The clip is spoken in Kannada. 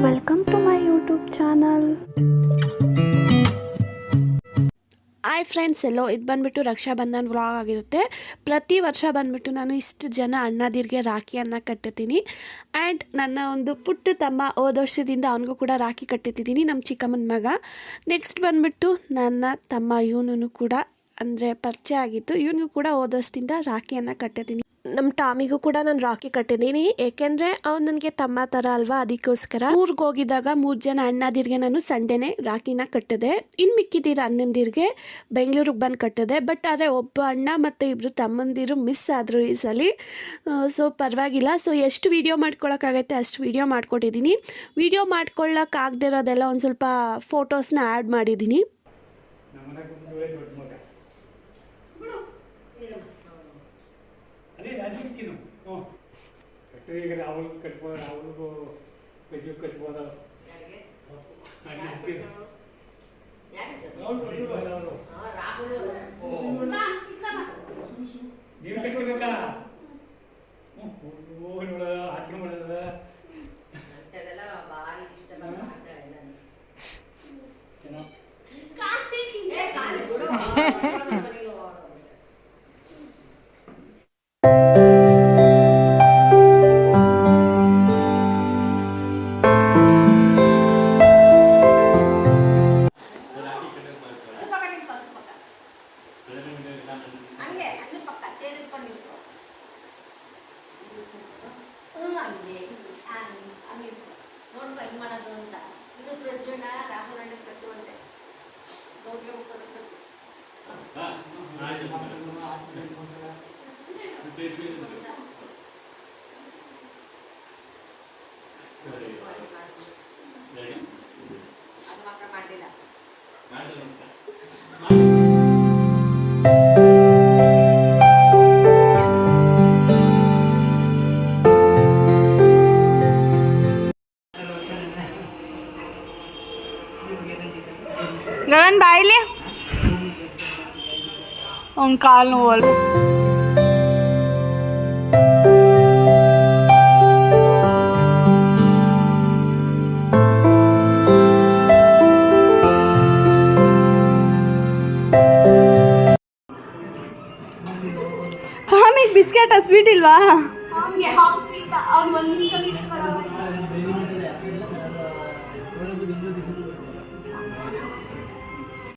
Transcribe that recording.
Welcome to my YouTube channel. Hi friends, ಇದು ಬಂದುಬಿಟ್ಟು ರಕ್ಷಾಬಂಧನ್ ವ್ಲಾಗ್ ಆಗಿರುತ್ತೆ. ಪ್ರತಿ ವರ್ಷ ಬಂದುಬಿಟ್ಟು ನಾನು ಇಷ್ಟು ಜನ ಅಣ್ಣದಿರಿಗೆ ರಾಖಿಯನ್ನು ಕಟ್ಟುತ್ತೀನಿ. ಆ್ಯಂಡ್ ನನ್ನ ಒಂದು ಪುಟ್ಟ ತಮ್ಮ ಹೋದ ವರ್ಷದಿಂದ ಅವನಿಗೂ ಕೂಡ ರಾಖಿ ಕಟ್ಟುತ್ತಿದ್ದೀನಿ, ನಮ್ಮ ಚಿಕ್ಕಮ್ಮನ ಮಗ. ನೆಕ್ಸ್ಟ್ ಬಂದುಬಿಟ್ಟು ನನ್ನ ತಮ್ಮ ಇವನು ಕೂಡ ಅಂದರೆ ಪರಿಚಯ ಆಗಿತ್ತು, ಇವನಿಗೂ ಕೂಡ ಹೋದ ವರ್ಷದಿಂದ ರಾಖಿಯನ್ನು ಕಟ್ಟಿದ್ದೀನಿ. ನಮ್ಮ ಟಾಮಿಗೂ ಕೂಡ ನಾನು ರಾಖಿ ಕಟ್ಟಿದ್ದೀನಿ, ಏಕೆಂದರೆ ಅವ್ನು ನನಗೆ ತಮ್ಮ ಥರ ಅಲ್ವಾ. ಅದಕ್ಕೋಸ್ಕರ ಊರಿಗೆ ಹೋಗಿದ್ದಾಗ 3 ಜನ ಅಣ್ಣದಿರಿಗೆ ನಾನು ಸಂಡೇನೆ ರಾಖಿನ ಕಟ್ಟಿದೆ. ಇನ್ನು ಮಿಕ್ಕಿದ್ದೀರ ಅಣ್ಣಂದಿರಿಗೆ ಬೆಂಗಳೂರಿಗೆ ಬಂದು ಕಟ್ಟಿದೆ. ಬಟ್ ಆದರೆ ಒಬ್ಬ ಅಣ್ಣ ಮತ್ತು ಇಬ್ಬರು ತಮ್ಮಂದಿರು ಮಿಸ್ ಆದರು ಈ ಸಲ. ಸೊ ಪರವಾಗಿಲ್ಲ. ಸೊ ಎಷ್ಟು ವೀಡಿಯೋ ಮಾಡ್ಕೊಳಕ್ಕಾಗತ್ತೆ ಅಷ್ಟು ವೀಡಿಯೋ ಮಾಡ್ಕೊಟ್ಟಿದ್ದೀನಿ. ವೀಡಿಯೋ ಮಾಡ್ಕೊಳ್ಳೋಕ್ಕಾಗದಿರೋದೆಲ್ಲ ಒಂದು ಸ್ವಲ್ಪ ಫೋಟೋಸ್ನ ಆ್ಯಡ್ ಮಾಡಿದ್ದೀನಿ. ಅದೇ ರಾಜ್ಯಕ್ಕೆ ಈಗ ರಾಹುಲ್ ಕಟ್ಬೋದು, ರಾಹುಲ್ಗೂ ಕಜ್ಜು ಕಟ್ಬೋದು. ನೀವು ಕಟ್ಕೋಬೇಕಾ? ಹೋಗಿ ನೋಡೋದ, ಆಕೆ ಮಾಡೋದ. ಗಗನ್ ಬಾಯಿಲಿ ಅವ್ನ ಕಾಲು ನೋವಲ್ಲ. ಬಿಸ್ಕೆಟ್ ಸ್ವೀಟ್ ಇಲ್ವಾ?